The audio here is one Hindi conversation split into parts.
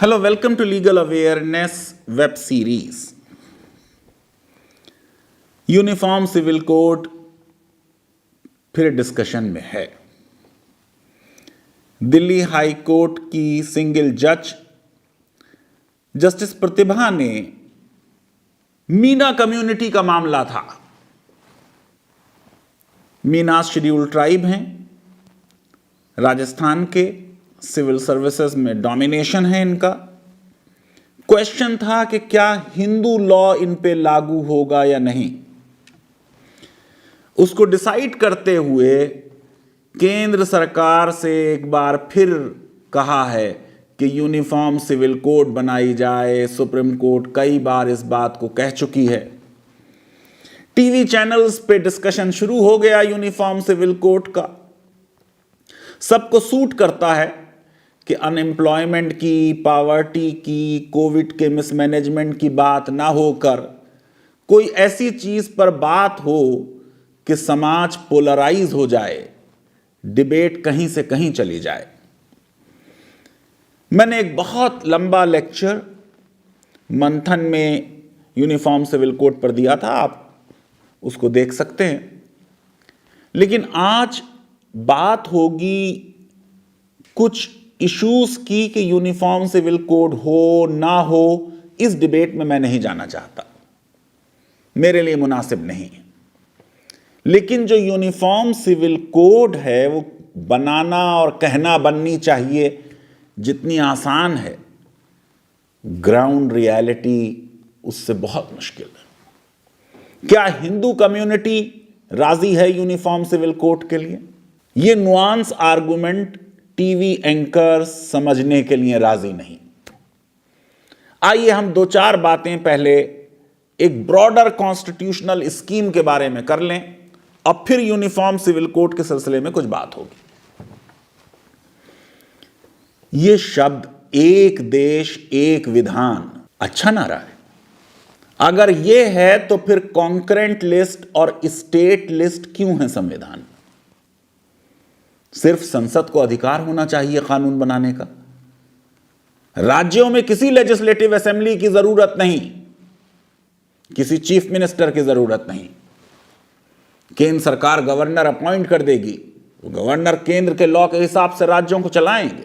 Hello, welcome to Legal Awareness web series. Uniform civil code फिर डिस्कशन में है। दिल्ली हाई कोर्ट की सिंगल जज जस्टिस प्रतिभा ने मीना कम्युनिटी का मामला था। मीना शेड्यूल ट्राइब हैं, राजस्थान के, सिविल सर्विसेज में डोमिनेशन है इनका। क्वेश्चन था कि क्या हिंदू लॉ इन पे लागू होगा या नहीं। उसको डिसाइड करते हुए केंद्र सरकार से एक बार फिर कहा है कि यूनिफॉर्म सिविल कोड बनाई जाए। सुप्रीम कोर्ट कई बार इस बात को कह चुकी है। टीवी चैनल्स पे डिस्कशन शुरू हो गया यूनिफॉर्म सिविल कोड का। सबको सूट करता है कि अनएम्प्लॉयमेंट की, पॉवर्टी की, कोविड के मिसमैनेजमेंट की बात ना होकर कोई ऐसी चीज पर बात हो कि समाज पोलराइज हो जाए, डिबेट कहीं से कहीं चली जाए। मैंने एक बहुत लंबा लेक्चर मंथन में यूनिफॉर्म सिविल कोड पर दिया था, आप उसको देख सकते हैं। लेकिन आज बात होगी कुछ इश्यूज की कि यूनिफॉर्म सिविल कोड हो ना हो। इस डिबेट में मैं नहीं जाना चाहता, मेरे लिए मुनासिब नहीं। लेकिन जो यूनिफॉर्म सिविल कोड है वो बनाना और कहना बननी चाहिए जितनी आसान है, ग्राउंड रियलिटी उससे बहुत मुश्किल है। क्या हिंदू कम्युनिटी राजी है यूनिफॉर्म सिविल कोड के लिए? ये नुआंस आर्गुमेंट टीवी एंकर समझने के लिए राजी नहीं। आइए हम दो चार बातें पहले एक ब्रॉडर कॉन्स्टिट्यूशनल स्कीम के बारे में कर लें, अब फिर यूनिफॉर्म सिविल कोड के सिलसिले में कुछ बात होगी। यह शब्द एक देश एक विधान अच्छा नारा है। अगर यह है तो फिर कॉन्करेंट लिस्ट और स्टेट लिस्ट क्यों है संविधान में? सिर्फ संसद को अधिकार होना चाहिए कानून बनाने का। राज्यों में किसी लेजिस्लेटिव असेंबली की जरूरत नहीं, किसी चीफ मिनिस्टर की जरूरत नहीं। केंद्र सरकार गवर्नर अपॉइंट कर देगी, गवर्नर केंद्र के लॉ के हिसाब से राज्यों को चलाएंगे।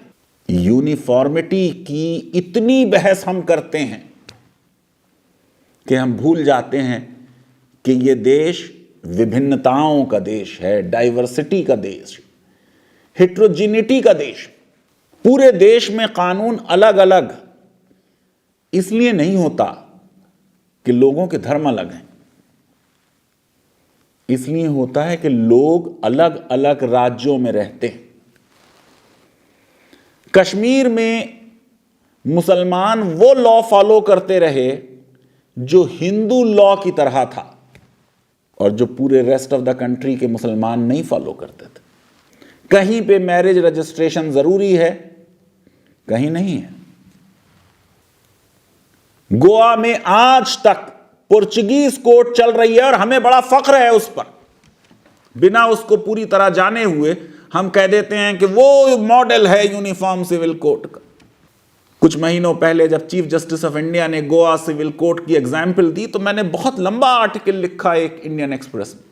यूनिफॉर्मिटी की इतनी बहस हम करते हैं कि हम भूल जाते हैं कि यह देश विभिन्नताओं का देश है, डाइवर्सिटी का देश, हेट्रोजिनिटी का देश। पूरे देश में कानून अलग अलग इसलिए नहीं होता कि लोगों के धर्म अलग हैं, इसलिए होता है कि लोग अलग अलग राज्यों में रहते हैं। कश्मीर में मुसलमान वो लॉ फॉलो करते रहे जो हिंदू लॉ की तरह था, और जो पूरे रेस्ट ऑफ द कंट्री के मुसलमान नहीं फॉलो करते थे। कहीं पे मैरिज रजिस्ट्रेशन जरूरी है, कहीं नहीं है। गोवा में आज तक पुर्तगाली कोर्ट चल रही है और हमें बड़ा फख्र है उस पर। बिना उसको पूरी तरह जाने हुए हम कह देते हैं कि वो मॉडल है यूनिफॉर्म सिविल कोड का। कुछ महीनों पहले जब चीफ जस्टिस ऑफ इंडिया ने गोवा सिविल कोड की एग्जाम्पल दी तो मैंने बहुत लंबा आर्टिकल लिखा एक इंडियन एक्सप्रेस में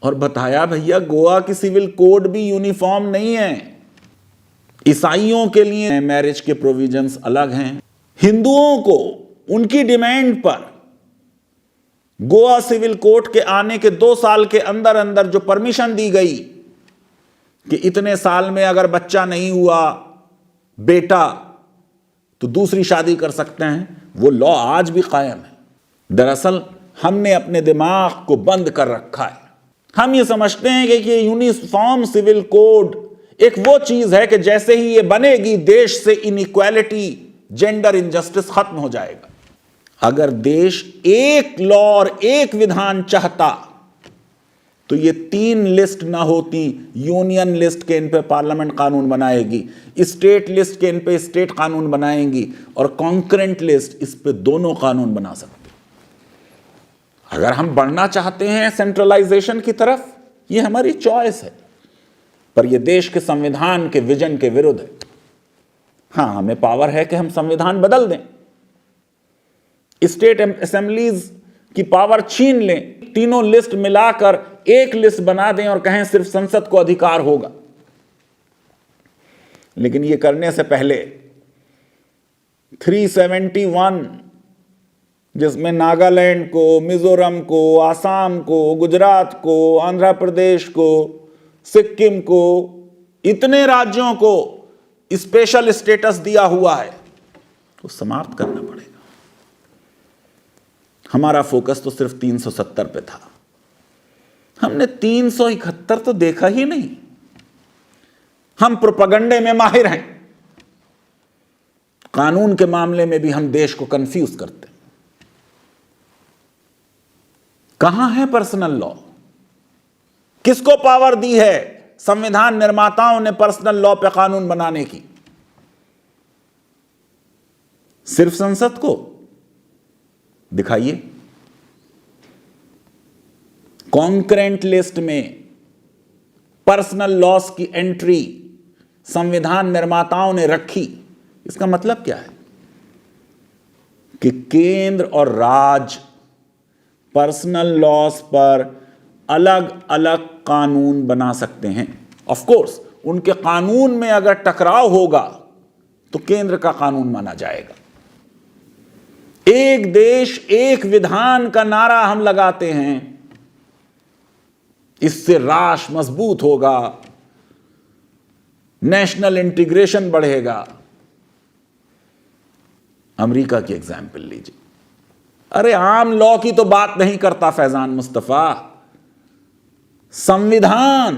और बताया, भैया गोवा की सिविल कोड भी यूनिफॉर्म नहीं है। ईसाइयों के लिए मैरिज के प्रोविजंस अलग हैं। हिंदुओं को उनकी डिमांड पर गोवा सिविल कोड के आने के 2 साल के अंदर अंदर जो परमिशन दी गई कि इतने साल में अगर बच्चा नहीं हुआ बेटा तो दूसरी शादी कर सकते हैं, वो लॉ आज भी कायम है। दरअसल हमने अपने दिमाग को बंद कर रखा है। हम ये समझते हैं कि ये यूनिफॉर्म सिविल कोड एक वो चीज है कि जैसे ही ये बनेगी देश से इनइक्वालिटी, जेंडर इनजस्टिस खत्म हो जाएगा। अगर देश एक लॉ और एक विधान चाहता तो ये 3 लिस्ट ना होती। यूनियन लिस्ट के इन पे पार्लियामेंट कानून बनाएगी, स्टेट लिस्ट के इन पे स्टेट कानून बनाएंगी, और कॉन्करेंट लिस्ट इस पे दोनों कानून बना सकते। अगर हम बढ़ना चाहते हैं सेंट्रलाइजेशन की तरफ, ये हमारी चॉइस है, पर यह देश के संविधान के विजन के विरुद्ध है। हां, हमें पावर है कि हम संविधान बदल दें, स्टेट असेंबलीज की पावर छीन लें, तीनों लिस्ट मिलाकर एक लिस्ट बना दें और कहें सिर्फ संसद को अधिकार होगा। लेकिन यह करने से पहले 371, जिसमें नागालैंड को, मिजोरम को, आसाम को, गुजरात को, आंध्र प्रदेश को, सिक्किम को, इतने राज्यों को स्पेशल स्टेटस दिया हुआ है, तो समाप्त करना पड़ेगा। हमारा फोकस तो सिर्फ 370 पे था, हमने 371 तो देखा ही नहीं। हम प्रोपेगेंडे में माहिर हैं, कानून के मामले में भी हम देश को कंफ्यूज करते हैं। कहां है पर्सनल लॉ? किसको पावर दी है संविधान निर्माताओं ने पर्सनल लॉ पे कानून बनाने की? सिर्फ संसद को? दिखाइए। कॉन्करेंट लिस्ट में पर्सनल लॉस की एंट्री संविधान निर्माताओं ने रखी। इसका मतलब क्या है कि केंद्र और राज्य पर्सनल लॉस पर अलग अलग कानून बना सकते हैं। ऑफ कोर्स उनके कानून में अगर टकराव होगा तो केंद्र का कानून माना जाएगा। एक देश एक विधान का नारा हम लगाते हैं, इससे राष्ट्र मजबूत होगा, नेशनल इंटीग्रेशन बढ़ेगा। अमेरिका की एग्जाम्पल लीजिए। अरे आम लॉ की तो बात नहीं करता फैजान मुस्तफा, संविधान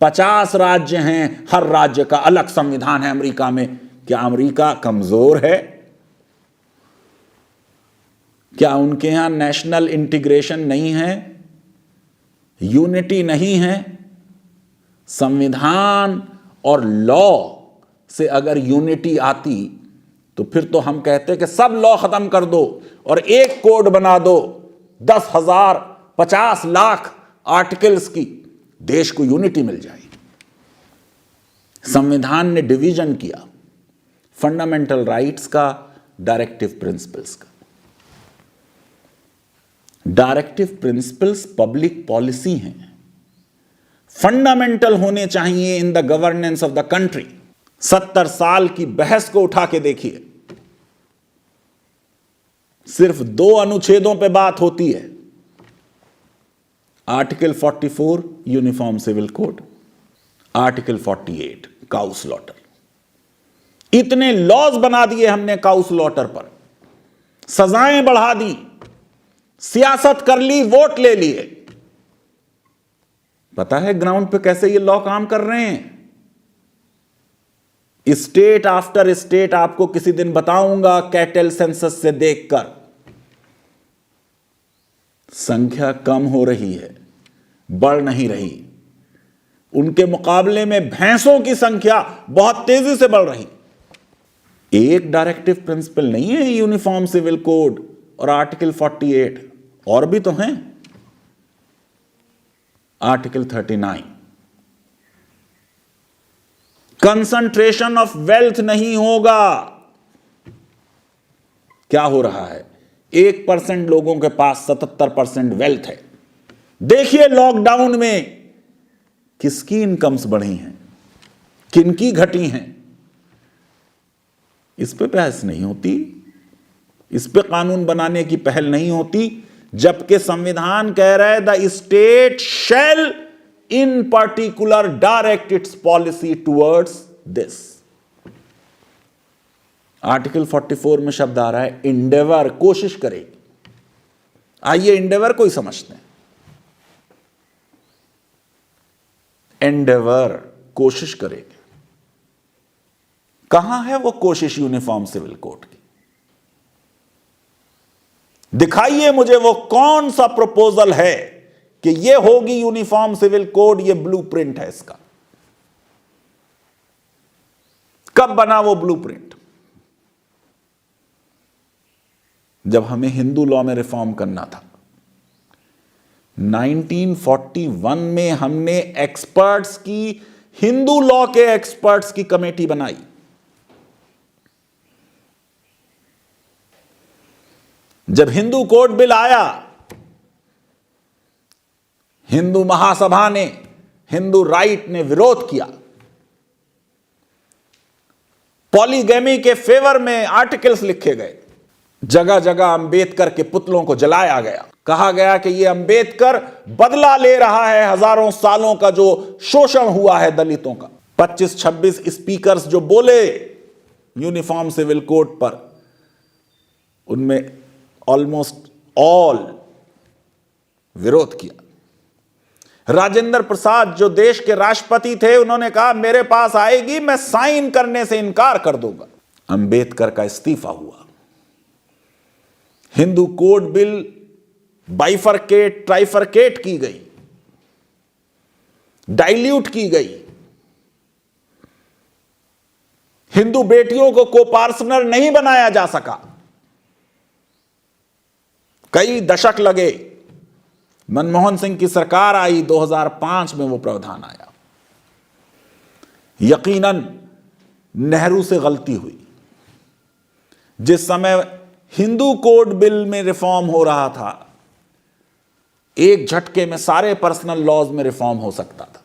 50 राज्य हैं, हर राज्य का अलग संविधान है अमेरिका में। क्या अमेरिका कमजोर है? क्या उनके यहां नेशनल इंटीग्रेशन नहीं है, यूनिटी नहीं है? संविधान और लॉ से अगर यूनिटी आती तो फिर तो हम कहते कि सब लॉ खत्म कर दो और एक कोड बना दो 10,000 50 लाख आर्टिकल्स की, देश को यूनिटी मिल जाएगी। संविधान ने डिवीजन किया फंडामेंटल राइट्स का, डायरेक्टिव प्रिंसिपल्स का। डायरेक्टिव प्रिंसिपल्स पब्लिक पॉलिसी हैं, फंडामेंटल होने चाहिए in the governance of the country. 70 साल की बहस को उठा के देखिए, सिर्फ 2 अनुच्छेदों पे बात होती है। Article 44 uniform civil code, article 48 cow slaughter. इतने लॉज बना दिए हमने काउ स्लॉटर पर, सजाएं बढ़ा दी, सियासत कर ली, वोट ले लिए। पता है ग्राउंड पे कैसे ये लॉ काम कर रहे हैं? स्टेट आफ्टर स्टेट आपको किसी दिन बताऊंगा कैटल सेंसस से देखकर। संख्या कम हो रही है, बढ़ नहीं रही। उनके मुकाबले में भैंसों की संख्या बहुत तेजी से बढ़ रही। एक डायरेक्टिव प्रिंसिपल नहीं है यूनिफॉर्म सिविल कोड और आर्टिकल 48, और भी तो हैं। आर्टिकल 39, कंसंट्रेशन ऑफ वेल्थ नहीं होगा। क्या हो रहा है? 1% लोगों के पास 77% वेल्थ है। देखिए लॉकडाउन में किसकी इनकम्स बढ़ी हैं, किनकी घटी हैं। इस पे बहस नहीं होती, इस पे कानून बनाने की पहल नहीं होती, जबकि संविधान कह रहा है the state shall in particular direct it's policy towards this. Article 44 में शब्द आ रहा है इंडेवर, कोशिश करेगी। आइए इंडेवर को ही समझते हैं। एंडेवर, कोशिश करेगी। कहां है वो कोशिश यूनिफॉर्म सिविल कोड की? दिखाइए मुझे वो कौन सा प्रपोजल है कि ये होगी यूनिफॉर्म सिविल कोड, ये ब्लूप्रिंट है इसका। कब बना वो ब्लूप्रिंट? जब हमें हिंदू लॉ में रिफॉर्म करना था। 1941 में हमने एक्सपर्ट्स की, हिंदू लॉ के एक्सपर्ट्स की कमेटी बनाई। जब हिंदू कोड बिल आया, हिंदू महासभा ने, हिंदू राइट ने विरोध किया। पॉलीगैमी के फेवर में आर्टिकल्स लिखे गए, जगह जगह अंबेडकर के पुतलों को जलाया गया, कहा गया कि यह अंबेडकर बदला ले रहा है हजारों सालों का जो शोषण हुआ है दलितों का। 25-26 स्पीकर्स जो बोले यूनिफॉर्म सिविल कोड पर, उनमें ऑलमोस्ट ऑल विरोध किया। राजेंद्र प्रसाद जो देश के राष्ट्रपति थे, उन्होंने कहा मेरे पास आएगी, मैं साइन करने से इनकार कर दूंगा। अंबेडकर का इस्तीफा हुआ। हिंदू कोड बिल बाइफरकेट, ट्राइफरकेट की गई, डाइल्यूट की गई। हिंदू बेटियों को कोपार्सनर नहीं बनाया जा सका। कई दशक लगे। मनमोहन सिंह की सरकार आई, 2005 में वो प्रावधान आया। यकीनन नेहरू से गलती हुई। जिस समय हिंदू कोड बिल में रिफॉर्म हो रहा था, एक झटके में सारे पर्सनल लॉज में रिफॉर्म हो सकता था,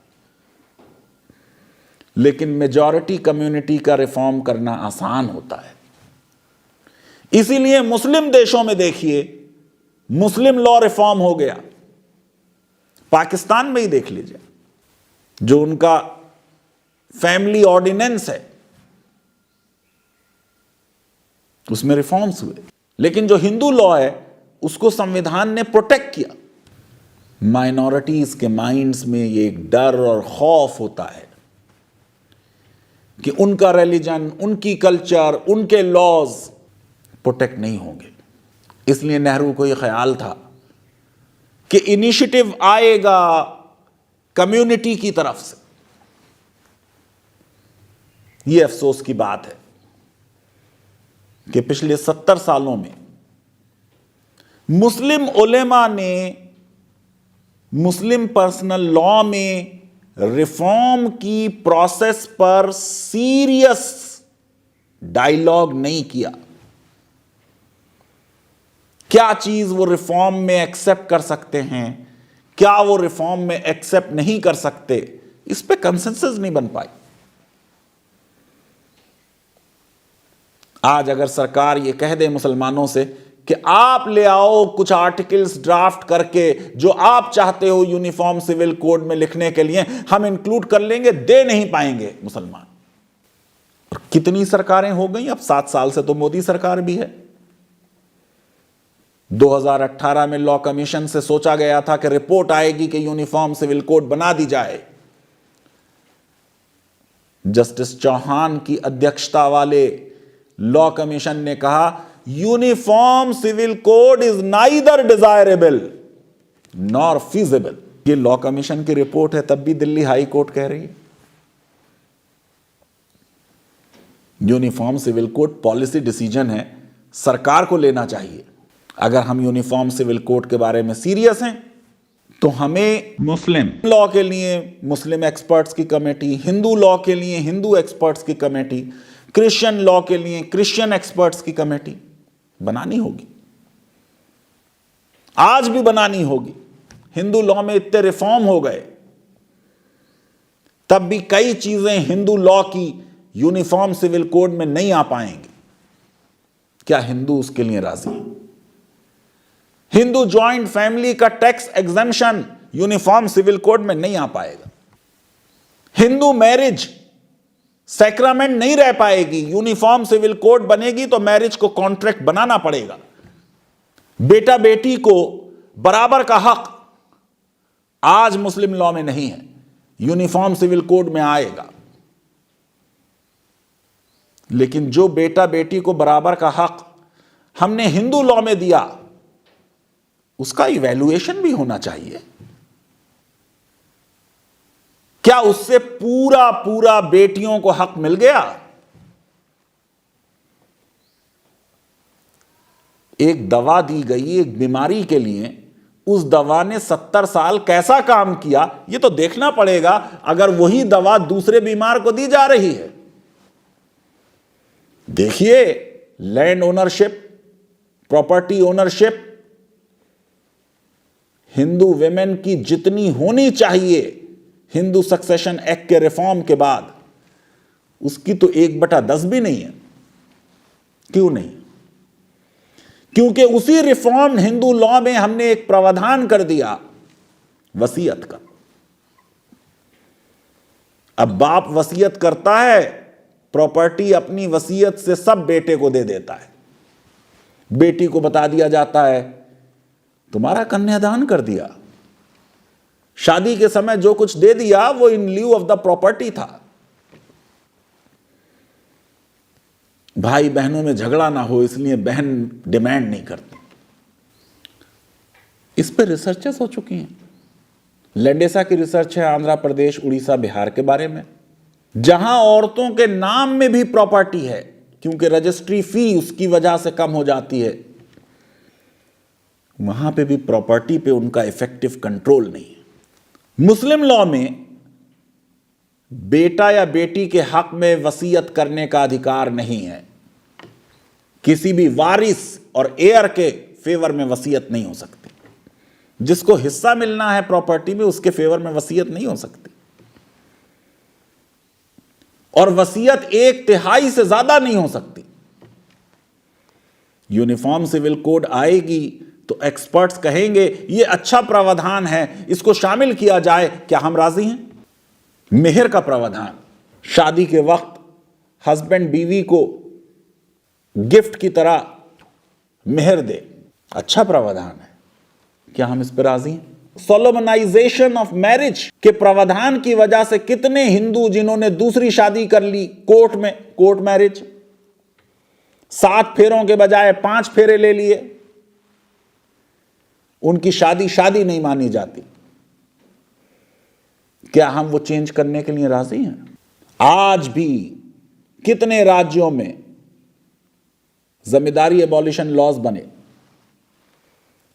लेकिन मेजॉरिटी कम्युनिटी का रिफॉर्म करना आसान होता है। इसीलिए मुस्लिम देशों में देखिए, मुस्लिम लॉ रिफॉर्म हो गया। पाकिस्तान में ही देख लीजिए, जो उनका फैमिली ऑर्डिनेंस है, उसमें रिफॉर्म्स हुए। लेकिन जो हिंदू लॉ है, उसको संविधान ने प्रोटेक्ट किया। माइनॉरिटीज के माइंड्स में ये एक डर और खौफ होता है कि उनका रिलीजन, उनकी कल्चर, उनके लॉज प्रोटेक्ट नहीं होंगे। इसलिए नेहरू को यह ख्याल था कि इनिशिएटिव आएगा कम्युनिटी की तरफ से। यह अफसोस की बात है कि पिछले 70 सालों में मुस्लिम उलेमा ने मुस्लिम पर्सनल लॉ में रिफॉर्म की प्रोसेस पर सीरियस डायलॉग नहीं किया। क्या चीज वो रिफॉर्म में एक्सेप्ट कर सकते हैं, क्या वो रिफॉर्म में एक्सेप्ट नहीं कर सकते, इस पे कंसेंसस नहीं बन पाई। आज अगर सरकार ये कह दे मुसलमानों से कि आप ले आओ कुछ आर्टिकल्स ड्राफ्ट करके जो आप चाहते हो यूनिफॉर्म सिविल कोड में लिखने के लिए, हम इंक्लूड कर लेंगे, दे नहीं पाएंगे मुसलमान। और कितनी सरकारें हो गई, अब 7 साल से तो मोदी सरकार भी है। 2018 में लॉ कमीशन से सोचा गया था कि रिपोर्ट आएगी कि यूनिफॉर्म सिविल कोड बना दी जाए। जस्टिस चौहान की अध्यक्षता वाले लॉ कमीशन ने कहा uniform civil code is neither desirable nor feasible. ये लॉ कमीशन की रिपोर्ट है, तब भी दिल्ली हाई कोर्ट कह रही है uniform civil code policy decision है, सरकार को लेना चाहिए। अगर हम यूनिफॉर्म सिविल कोड के बारे में सीरियस हैं तो हमें मुस्लिम लॉ के लिए मुस्लिम एक्सपर्ट्स की कमेटी, हिंदू लॉ के लिए हिंदू एक्सपर्ट्स की कमेटी, क्रिश्चियन लॉ के लिए क्रिश्चियन एक्सपर्ट्स की कमेटी बनानी होगी। आज भी बनानी होगी। हिंदू लॉ में इतने रिफॉर्म हो गए, तब भी कई चीजें हिंदू लॉ की यूनिफॉर्म सिविल कोड में नहीं आ पाएंगी। क्या हिंदू उसके लिए राजी है? हिंदू जॉइंट फैमिली का tax exemption uniform civil code में नहीं आ पाएगा। हिंदू मैरिज सैक्रामेंट नहीं रह पाएगी। यूनिफॉर्म सिविल कोड बनेगी तो मैरिज को कॉन्ट्रैक्ट बनाना पड़ेगा। बेटा बेटी को बराबर का हक आज मुस्लिम लॉ में नहीं है, यूनिफॉर्म सिविल कोड में आएगा। लेकिन जो बेटा बेटी को बराबर का हक हमने हिंदू लॉ में दिया, उसका इवैल्यूएशन भी होना चाहिए। क्या उससे पूरा पूरा बेटियों को हक मिल गया? एक दवा दी गई एक बीमारी के लिए, उस दवा ने 70 साल कैसा काम किया, यह तो देखना पड़ेगा। अगर वही दवा दूसरे बीमार को दी जा रही है, देखिए land ownership property ownership Hindu women की जितनी होनी चाहिए हिंदू सक्सेशन एक्ट के रिफॉर्म के बाद, उसकी तो 1/10 भी नहीं है। क्यों नहीं? क्योंकि उसी रिफॉर्म हिंदू लॉ में हमने एक प्रावधान कर दिया वसीयत का। अब बाप वसीयत करता है, प्रॉपर्टी अपनी वसीयत से सब बेटे को दे देता है। बेटी को बता दिया जाता है तुम्हारा कन्यादान कर दिया, शादी के समय जो कुछ दे दिया वो इन ल्यू ऑफ द प्रॉपर्टी था। भाई बहनों में झगड़ा ना हो इसलिए बहन डिमांड नहीं करती। इस पर रिसर्चेस हो चुकी हैं। लेंडेसा की रिसर्च है आंध्र प्रदेश, उड़ीसा, बिहार के बारे में, जहां औरतों के नाम में भी प्रॉपर्टी है क्योंकि रजिस्ट्री फी उसकी वजह से कम हो जाती है, वहां पे भी प्रॉपर्टी पे उनका इफेक्टिव कंट्रोल नहीं है। मुस्लिम लॉ में बेटा या बेटी के हक में वसीयत करने का अधिकार नहीं है। किसी भी वारिस और एयर के फेवर में वसीयत नहीं हो सकती। जिसको हिस्सा मिलना है प्रॉपर्टी में उसके फेवर में वसीयत नहीं हो सकती। और वसीयत 1/3 से ज्यादा नहीं हो सकती। यूनिफॉर्म सिविल कोड आएगी तो एक्सपर्ट्स कहेंगे यह अच्छा प्रावधान है, इसको शामिल किया जाए, क्या हम राजी हैं? मेहर का प्रावधान, शादी के वक्त हस्बैंड बीवी को गिफ्ट की तरह मेहर दे, अच्छा प्रावधान है, क्या हम इस पर राजी हैं? सोलोमनाइजेशन ऑफ मैरिज के प्रावधान की वजह से कितने हिंदू जिन्होंने दूसरी शादी कर ली कोर्ट में, कोर्ट मैरिज, 7 फेरों के बजाय 5 फेरे ले लिए, उनकी शादी नहीं मानी जाती। क्या हम वो चेंज करने के लिए राजी हैं? आज भी कितने राज्यों में जमींदारी एबॉलिशन लॉज बने,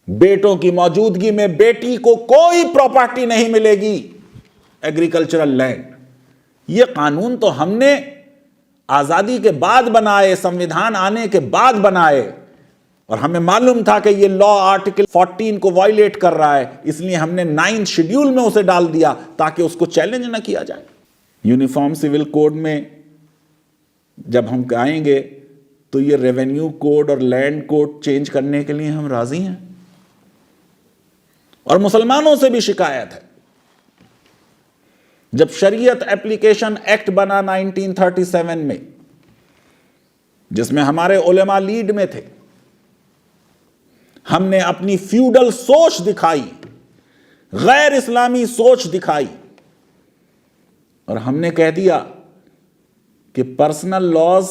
बेटों की मौजूदगी में बेटी को कोई प्रॉपर्टी नहीं मिलेगी एग्रीकल्चरल लैंड। यह कानून तो हमने आजादी के बाद बनाए, संविधान आने के बाद बनाए, और हमें मालूम था कि यह लॉ आर्टिकल 14 को वायलेट कर रहा है, इसलिए हमने 9th शेड्यूल में उसे डाल दिया ताकि उसको चैलेंज ना किया जाए। यूनिफॉर्म सिविल कोड में जब हम आएंगे तो ये रेवेन्यू कोड और लैंड कोड चेंज करने के लिए हम राजी हैं। और मुसलमानों से भी शिकायत है। जब शरीयत एप्लीकेशन एक्ट बना 1937 में, जिसमें हमारे उलेमा लीड में थे, हमने अपनी फ्यूडल सोच दिखाई, गैर इस्लामी सोच दिखाई, और हमने कह दिया कि पर्सनल लॉज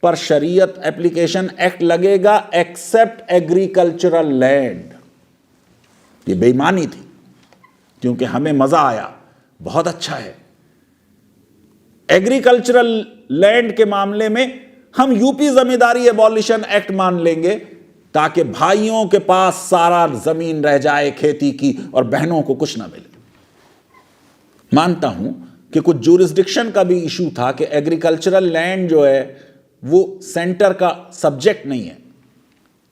पर शरीयत एप्लीकेशन एक्ट लगेगा एक्सेप्ट एग्रीकल्चरल लैंड। ये बेईमानी थी, क्योंकि हमें मजा आया, बहुत अच्छा है। एग्रीकल्चरल लैंड के मामले में हम यूपी जमींदारी एबॉलिशन एक्ट मान लेंगे ताकि भाइयों के पास सारा जमीन रह जाए खेती की और बहनों को कुछ ना मिले। मानता हूं कि कुछ ज्यूरिसडिक्शन का भी इशू था कि एग्रीकल्चरल लैंड जो है वो सेंटर का सब्जेक्ट नहीं है,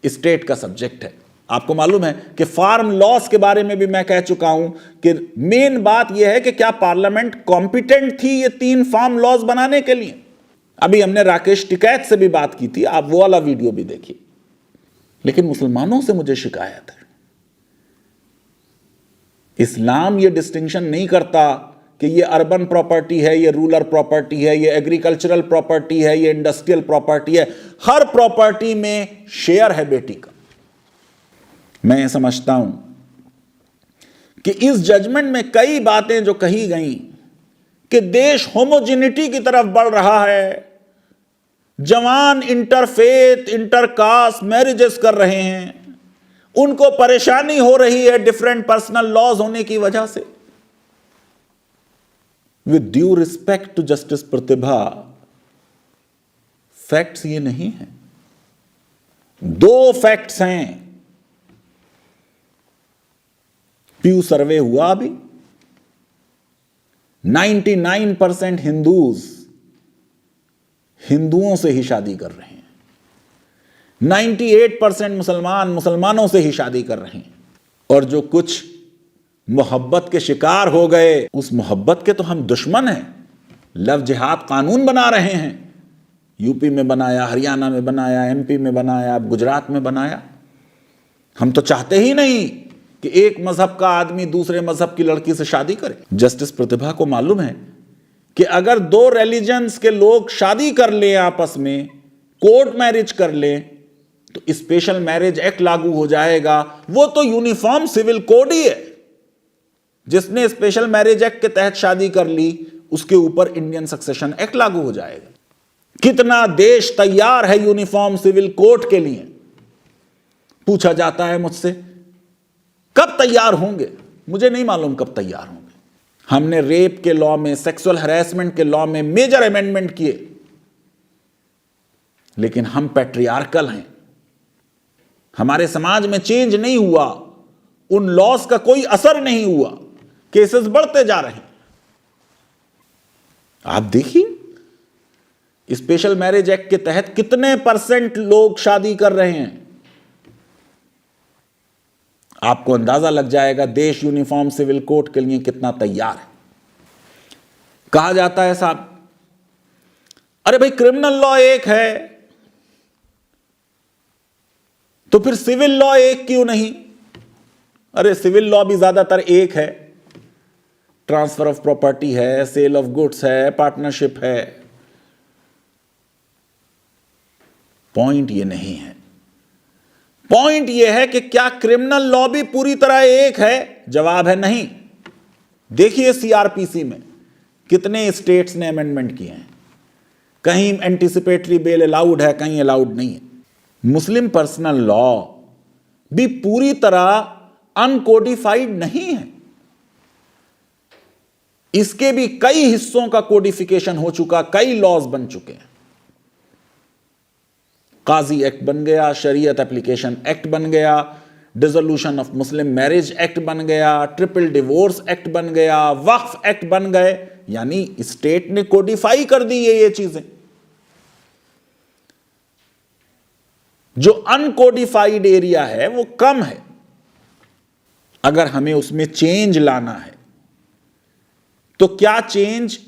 स्टेट का सब्जेक्ट है। आपको मालूम है कि फार्म लॉस के बारे में भी मैं कह चुका हूं कि मेन बात यह है कि क्या पार्लियामेंट कॉम्पिटेंट थी ये 3 फार्म लॉज बनाने के लिए। अभी हमने राकेश टिकैत से भी बात की थी, आप वो वाला वीडियो भी देखिए। लेकिन मुसलमानों से मुझे शिकायत है, इस्लाम ये डिस्टिंक्शन नहीं करता कि ये अर्बन प्रॉपर्टी है, ये रूरल प्रॉपर्टी है, ये एग्रीकल्चरल प्रॉपर्टी है, ये इंडस्ट्रियल प्रॉपर्टी है। हर प्रॉपर्टी में शेयर है बेटी का। मैं समझता हूं कि इस जजमेंट में कई बातें जो कही गई कि देश होमोजिनिटी की तरफ बढ़ रहा है, जवान इंटरफेथ इंटरकास्ट मैरिजेस कर रहे हैं, उनको परेशानी हो रही है डिफरेंट पर्सनल लॉज होने की वजह से। With due respect to justice Pratibha, facts ये नहीं है। 2 फैक्ट्स हैं। प्यू सर्वे हुआ अभी, 99% हिंदुओं से ही शादी कर रहे हैं। 98% मुसलमान मुसलमानों से ही शादी कर रहे हैं। और जो कुछ मोहब्बत के शिकार हो गए, उस मोहब्बत के तो हम दुश्मन हैं। लव जिहाद कानून बना रहे हैं, यूपी में बनाया, हरियाणा में बनाया, एमपी में बनाया, गुजरात में बनाया। हम तो चाहते ही नहीं कि एक मजहब का आदमी दूसरे मजहब की लड़की से शादी करे। जस्टिस प्रतिभा को मालूम है कि अगर दो रिलीजन्स के लोग शादी कर लें, आपस में कोर्ट मैरिज कर लें, तो स्पेशल मैरिज एक्ट लागू हो जाएगा। वो तो यूनिफॉर्म सिविल कोड ही है। जिसने स्पेशल मैरिज एक्ट के तहत शादी कर ली, उसके ऊपर इंडियन सक्सेशन एक्ट लागू हो जाएगा। कितना देश तैयार है यूनिफॉर्म सिविल कोड के लिए? पूछा जाता है मुझसे, कब तैयार होंगे? मुझे नहीं मालूम कब तैयार होंगे। हमने रेप के लॉ में, सेक्सुअल हैरेसमेंट के लॉ में मेजर अमेंडमेंट किए, लेकिन हम पैट्रियार्कल हैं। हमारे समाज में चेंज नहीं हुआ, उन लॉस का कोई असर नहीं हुआ, केसेस बढ़ते जा रहे हैं। आप देखिए स्पेशल मैरिज एक्ट के तहत कितने % लोग शादी कर रहे हैं। आपको अंदाजा लग जाएगा देश यूनिफॉर्म सिविल कोड के लिए कितना तैयार है। कहा जाता है साहब, अरे भाई क्रिमिनल लॉ एक है, तो फिर सिविल लॉ एक क्यों नहीं? अरे सिविल लॉ भी ज्यादातर एक है। ट्रांसफर ऑफ प्रॉपर्टी है, सेल ऑफ गुड्स है, पार्टनरशिप है। पॉइंट ये नहीं है। पॉइंट ये है कि क्या क्रिमिनल लॉ भी पूरी तरह एक है? जवाब है नहीं। देखिए सीआरपीसी में कितने स्टेट्स ने अमेंडमेंट किए हैं। कहीं एंटीसिपेटरी बेल अलाउड है, कहीं अलाउड नहीं है। मुस्लिम पर्सनल लॉ भी पूरी तरह अनकोडिफाइड नहीं है। इसके भी कई हिस्सों का कोडिफिकेशन हो चुका, कई लॉज बन चुके हैं। काजी एक्ट बन गया, शरीयत एप्लीकेशन एक्ट बन गया, dissolution of Muslim marriage act बन गया, ट्रिपल डिवोर्स एक्ट बन गया, वक्फ एक्ट बन गए। यानी स्टेट ने कोडिफाई कर दी ये चीजें। जो अनकोडिफाइड एरिया है वो कम है। अगर हमें उसमें चेंज लाना है तो क्या चेंज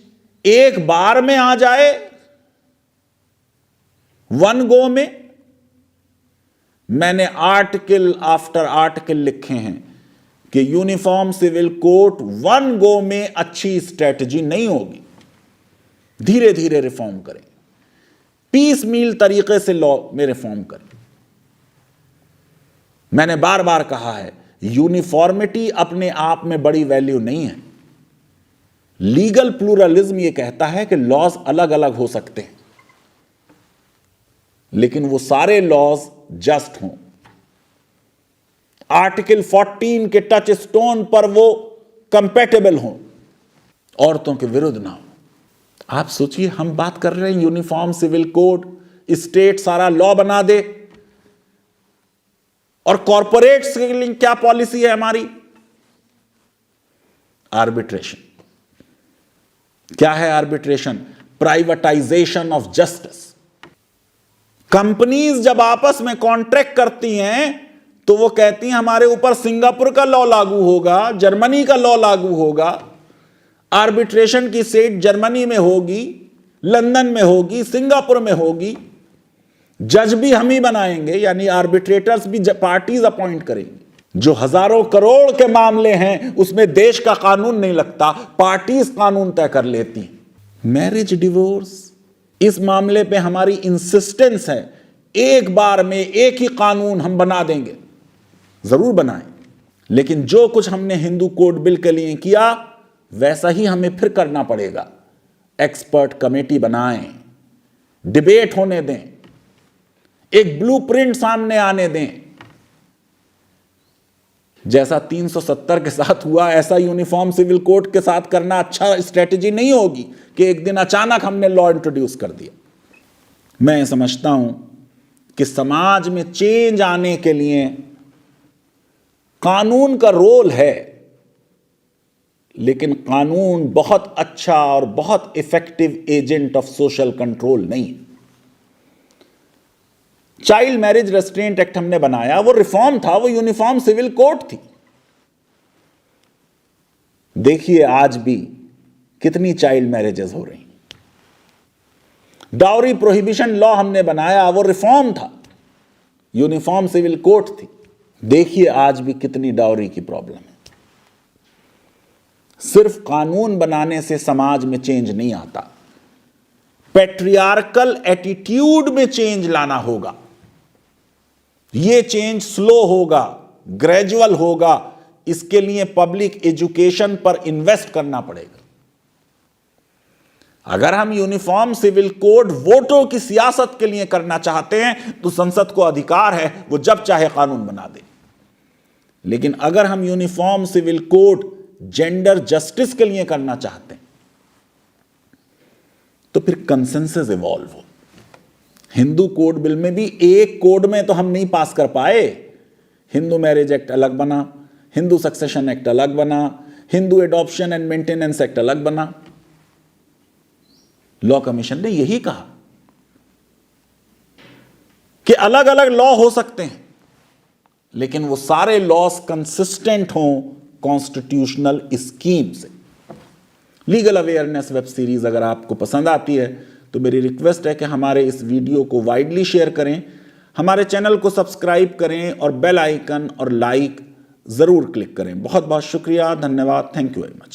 एक बार में आ जाए, वन गो में? मैंने आर्टिकल आफ्टर आर्टिकल लिखे हैं कि uniform civil code one go में अच्छी स्ट्रेटजी नहीं होगी। धीरे धीरे रिफॉर्म करें, पीस मील तरीके से लॉ में रिफॉर्म करें। मैंने बार बार कहा है, यूनिफॉर्मिटी अपने आप में बड़ी वैल्यू नहीं है। लीगल प्लूरलिज्म यह कहता है कि लॉज अलग अलग हो सकते हैं, लेकिन वो सारे लॉज जस्ट हों। आर्टिकल 14 के टच स्टोन पर वो कंपैटिबल हों, औरतों के विरुद्ध ना हो। आप सोचिए, हम बात कर रहे हैं यूनिफॉर्म सिविल कोड, स्टेट सारा लॉ बना दे, और कॉरपोरेट्स के लिए क्या पॉलिसी है हमारी? आर्बिट्रेशन। क्या है arbitration? Privatisation of justice. Companies जब आपस में कॉन्ट्रैक्ट करती हैं तो वो कहती हैं हमारे ऊपर सिंगापुर का लॉ लागू होगा, जर्मनी का लॉ लागू होगा। आर्बिट्रेशन की सीट जर्मनी में होगी, लंदन में होगी, सिंगापुर में होगी। जज भी हम ही बनाएंगे, यानी आर्बिट्रेटर्स भी पार्टीज अपॉइंट करेंगे। जो हजारों करोड़ के मामले हैं उसमें देश का कानून नहीं लगता, पार्टीज कानून तय कर लेती हैं। मैरिज डिवोर्स, इस मामले पे हमारी इंसिस्टेंस है, एक बार में एक ही कानून हम बना देंगे। जरूर बनाएं, लेकिन जो कुछ हमने हिंदू कोड बिल के लिए किया वैसा ही हमें फिर करना पड़ेगा। एक्सपर्ट कमेटी बनाएं, डिबेट होने दें, एक ब्लूप्रिंट सामने आने दें। जैसा 370 के साथ हुआ, ऐसा यूनिफॉर्म सिविल कोड के साथ करना अच्छा स्ट्रेटजी नहीं होगी कि एक दिन अचानक हमने लॉ इंट्रोड्यूस कर दिया। मैं समझता हूं कि समाज में चेंज आने के लिए कानून का रोल है, लेकिन कानून बहुत अच्छा और बहुत effective agent of social control नहीं है। चाइल्ड मैरिज रेस्ट्रेंट एक्ट हमने बनाया, वो रिफॉर्म था, वो यूनिफॉर्म सिविल कोड थी। देखिए आज भी कितनी चाइल्ड मैरिजेस हो रही। डाउरी प्रोहिबिशन लॉ हमने बनाया, वो रिफॉर्म था, यूनिफॉर्म सिविल कोड थी। देखिए आज भी कितनी डाउरी की प्रॉब्लम है। सिर्फ कानून बनाने से समाज में चेंज नहीं आता, पैट्रियार्कल एटीट्यूड में चेंज लाना होगा। यह चेंज स्लो होगा, ग्रेजुअल होगा, इसके लिए पब्लिक एजुकेशन पर इन्वेस्ट करना पड़ेगा। अगर हम यूनिफॉर्म सिविल कोड वोटों की सियासत के लिए करना चाहते हैं तो संसद को अधिकार है, वो जब चाहे कानून बना दे। लेकिन अगर हम uniform civil code gender justice के लिए करना चाहते हैं तो फिर कंसेंसस इवॉल्व हो। हिंदू कोड बिल में भी एक कोड में तो हम नहीं पास कर पाए। हिंदू मैरिज एक्ट अलग बना, हिंदू सक्सेशन एक्ट अलग बना, Hindu adoption and maintenance act अलग बना। लॉ कमीशन ने यही कहा कि अलग अलग लॉ हो सकते हैं, लेकिन वो सारे लॉस कंसिस्टेंट हों कॉन्स्टिट्यूशनल स्कीम से। लीगल अवेयरनेस वेब सीरीज अगर आपको पसंद आती है तो मेरी रिक्वेस्ट है कि हमारे इस वीडियो को वाइडली शेयर करें, हमारे चैनल को सब्सक्राइब करें और बेल आइकन और लाइक जरूर क्लिक करें। बहुत बहुत शुक्रिया, धन्यवाद, थैंक यू वेरी मच।